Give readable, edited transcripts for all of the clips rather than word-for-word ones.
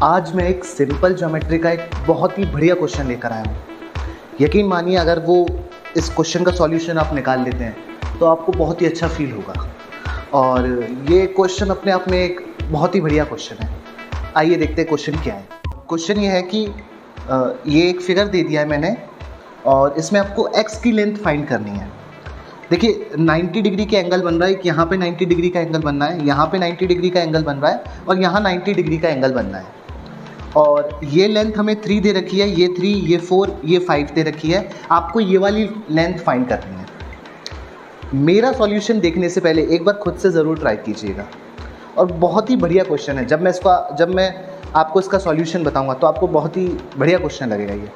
आज मैं एक सिंपल ज्योमेट्री का एक बहुत ही बढ़िया क्वेश्चन लेकर आया हूँ। यकीन मानिए अगर वो इस क्वेश्चन का सॉल्यूशन आप निकाल लेते हैं तो आपको बहुत ही अच्छा फील होगा। और ये क्वेश्चन अपने आप में एक बहुत ही बढ़िया क्वेश्चन है। आइए देखते हैं क्वेश्चन क्या है। क्वेश्चन ये है कि ये एक फिगर दे दिया है मैंने और इसमें आपको x की लेंथ फाइंड करनी है। देखिए 90 डिग्री के एंगल बन रहा है, यहाँ पे 90 डिग्री का एंगल बनना है, यहाँ पे 90 डिग्री का एंगल बन रहा है और यहाँ 90 डिग्री का एंगल बनना है। और ये लेंथ हमें 3 दे रखी है, ये 3, ये 4, ये 5 दे रखी है। आपको ये वाली लेंथ फाइंड करनी है। मेरा सॉल्यूशन देखने से पहले एक बार खुद से ज़रूर ट्राई कीजिएगा। और बहुत ही बढ़िया क्वेश्चन है। जब मैं आपको इसका सॉल्यूशन बताऊंगा तो आपको बहुत ही बढ़िया क्वेश्चन लगेगा। ये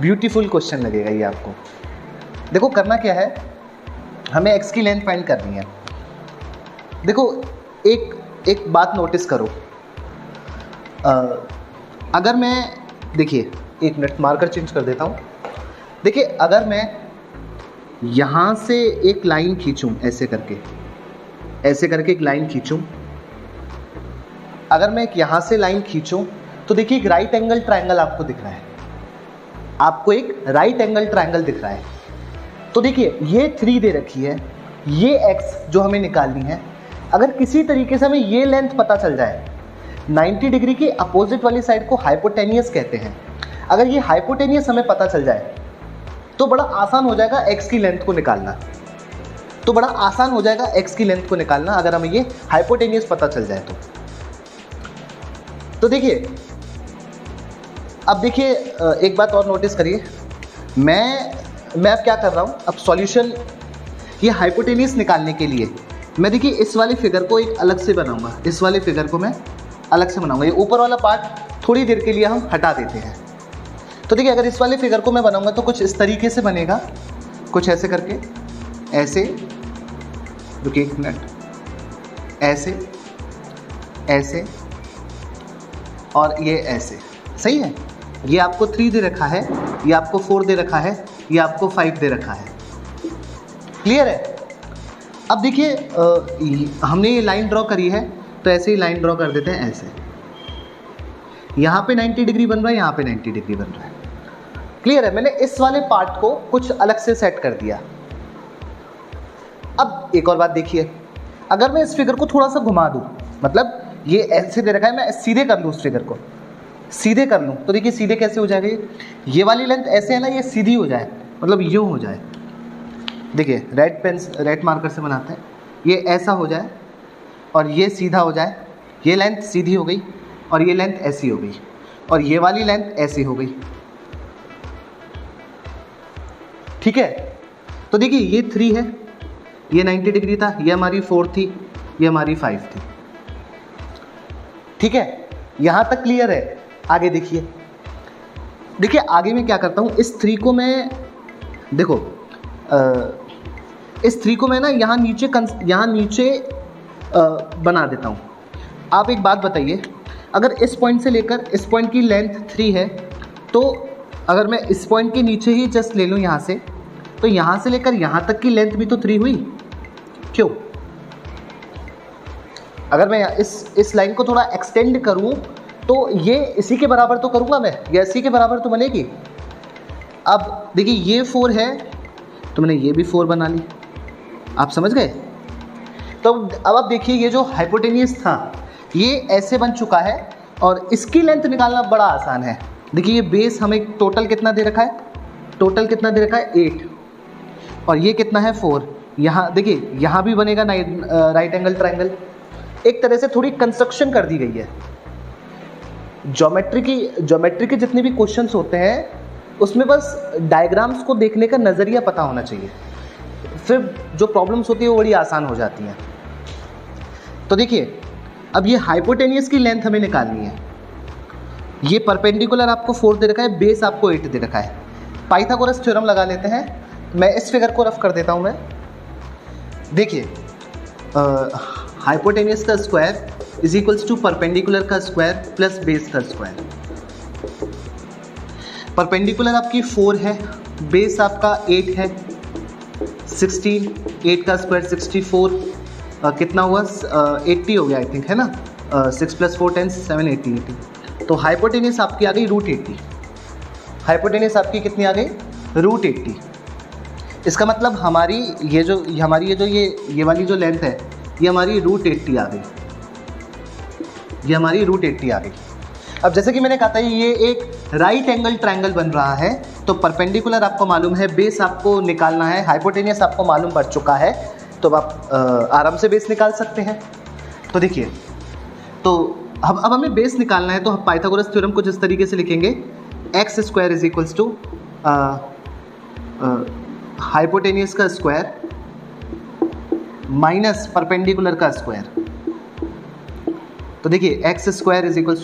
ब्यूटीफुल क्वेश्चन लगेगा ये आपको। देखो करना क्या है, हमें x की लेंथ फाइंड करनी है। देखो एक बात नोटिस करो, अगर मैं, देखिए एक मिनट मार्कर चेंज कर देता हूँ। देखिए अगर मैं यहाँ से एक लाइन खींचूँ ऐसे करके एक लाइन खींचूँ, अगर मैं एक यहाँ से लाइन खींचूँ तो देखिए एक राइट एंगल ट्रायंगल आपको दिख रहा है। आपको एक राइट एंगल ट्रायंगल दिख रहा है। तो देखिए ये 3 दे रखी है, ये x जो हमें निकालनी है। अगर किसी तरीके से हमें ये लेंथ पता चल जाए, 90 डिग्री की अपोजिट वाली साइड को हाइपोटेनियस कहते हैं। अगर ये हाइपोटेनियस हमें पता चल जाए तो बड़ा आसान हो जाएगा x की लेंथ को निकालना। अगर हमें ये हाइपोटेनियस पता चल जाए तो देखिए, अब देखिए एक बात और नोटिस करिए। मैं अब क्या कर रहा हूँ, अब सॉल्यूशन ये हाइपोटेनियस निकालने के लिए मैं देखिए इस वाली फिगर को एक अलग से बनाऊंगा। इस वाले फिगर को मैं अलग से बनाऊंगा। ये ऊपर वाला पार्ट थोड़ी देर के लिए हम हटा देते हैं। तो देखिए अगर इस वाले फिगर को मैं बनाऊंगा तो कुछ इस तरीके से बनेगा, कुछ ऐसे करके, ऐसे, रुकिए एक मिनट, ऐसे ऐसे और ये ऐसे। सही है। ये आपको 3 दे रखा है, ये आपको 4 दे रखा है, ये आपको 5 दे रखा है। क्लियर है। अब देखिए हमने ये लाइन ड्रॉ करी है तो ऐसे ही लाइन ड्रॉ कर देते हैं ऐसे। यहाँ पे 90 डिग्री बन रहा है, यहाँ पे 90 डिग्री बन रहा है। क्लियर है। मैंने इस वाले पार्ट को कुछ अलग से सेट कर दिया। अब एक और बात देखिए, अगर मैं इस फिगर को थोड़ा सा घुमा दूँ, मतलब ये ऐसे दे रखा है, मैं सीधे कर लूँ, उस फिगर को सीधे कर लूँ तो देखिए सीधे कैसे हो जाएगा। ये वाली लेंथ ऐसे है ना, ये सीधी हो जाए, मतलब यूँ हो जाए। देखिए रेड मार्कर से बनाते हैं। ये ऐसा हो जाए और ये सीधा हो जाए। ये लेंथ सीधी हो गई और ये लेंथ ऐसी हो गई और ये वाली लेंथ ऐसी हो गई। ठीक है। तो देखिए ये 3 है, ये 90 डिग्री था, ये हमारी 4 थी, ये हमारी 5 थी। ठीक है, यहाँ तक क्लियर है। आगे देखिए आगे मैं क्या करता हूँ, इस 3 को मैं, देखो इस 3 को मैं ना यहाँ नीचे बना देता हूँ। आप एक बात बताइए, अगर इस पॉइंट से लेकर इस पॉइंट की लेंथ 3 है तो अगर मैं इस पॉइंट के नीचे ही जस्ट ले लूँ यहाँ से, तो यहाँ से लेकर यहाँ तक की लेंथ भी तो 3 हुई। क्यों? अगर मैं इस लाइन को थोड़ा एक्सटेंड करूँ तो ये इसी के बराबर तो करूँगा मैं, या इसी के बराबर तो बनेगी। अब देखिए ये 4 है तो मैंने ये भी 4 बना ली। आप समझ गए? तो अब आप देखिए ये जो हाइपोटेनियस था ये ऐसे बन चुका है और इसकी लेंथ निकालना बड़ा आसान है। देखिए ये बेस हमें टोटल कितना दे रखा है, 8 और ये कितना है 4। यहाँ देखिए यहाँ भी बनेगा राइट एंगल ट्रायंगल। एक तरह से थोड़ी कंस्ट्रक्शन कर दी गई है। ज्योमेट्री के जितने भी क्वेश्चंस होते हैं उसमें बस डायग्राम्स को देखने का नज़रिया पता होना चाहिए, फिर जो प्रॉब्लम्स होती है वो बड़ी आसान हो जाती हैं। तो देखिए अब ये हाइपोटेनियस की लेंथ हमें निकालनी है। ये परपेंडिकुलर आपको 4 दे रखा है, बेस आपको 8 दे रखा है। पाइथागोरस थ्योरम लगा लेते हैं। मैं इस फिगर को रफ कर देता हूँ। मैं देखिए हाइपोटेनियस का square is equals to perpendicular का स्क्वायर प्लस बेस का स्क्वायर। परपेंडिकुलर आपकी 4 है, बेस आपका 8 है, 16, 8 का स्क्वायर 64, कितना हुआ 80 हो गया आई थिंक, है ना। 6 + 4 10 7 80 तो हाइपोटेन्यूज आपकी आ गई √80। हाइपोटेन्यूज आपकी कितनी आ गई? √80। इसका मतलब हमारी ये वाली जो लेंथ है ये हमारी √80 आ गई, ये हमारी √80 आ गई। अब जैसे कि मैंने कहा था ये एक राइट एंगल ट्रायंगल बन रहा है, तो परपेंडिकुलर आपको मालूम है, बेस आपको निकालना है, हाइपोटेनियस आपको मालूम पड़ चुका है, तो आप आराम से बेस निकाल सकते हैं। तो देखिए, तो अब हमें बेस निकालना है, तो हम पाइथागोरस थ्योरम को जिस तरीके से लिखेंगे, x² = हाइपोटेनियस का स्क्वायर माइनस परपेंडिकुलर का स्क्वायर। तो देखिए x² =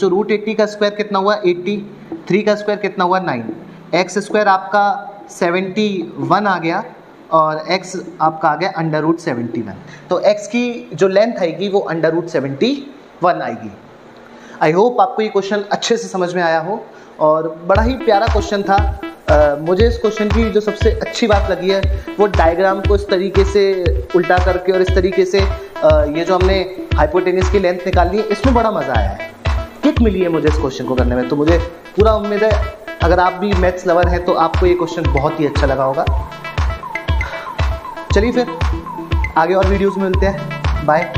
√80 का स्क्वायर कितना हुआ? 80। 3 का स्क्वायर कितना हुआ? 9। x² आपका 71 आ गया और x आपका आ गया √71। तो x की जो लेंथ आएगी वो √71 आएगी। आई होप आपको ये क्वेश्चन अच्छे से समझ में आया हो और बड़ा ही प्यारा क्वेश्चन था। मुझे इस क्वेश्चन की जो सबसे अच्छी बात लगी है वो डायग्राम को इस तरीके से उल्टा करके और इस तरीके से ये जो हमने हाइपोटेनियस की लेंथ निकाली है, इसमें बड़ा मज़ा आया है, किक मिली है मुझे इस क्वेश्चन को करने में। तो मुझे पूरा उम्मीद है अगर आप भी मैथ्स लवर हैं तो आपको ये क्वेश्चन बहुत ही अच्छा लगा होगा। चलिए फिर आगे और वीडियोज़ में मिलते हैं। बाय।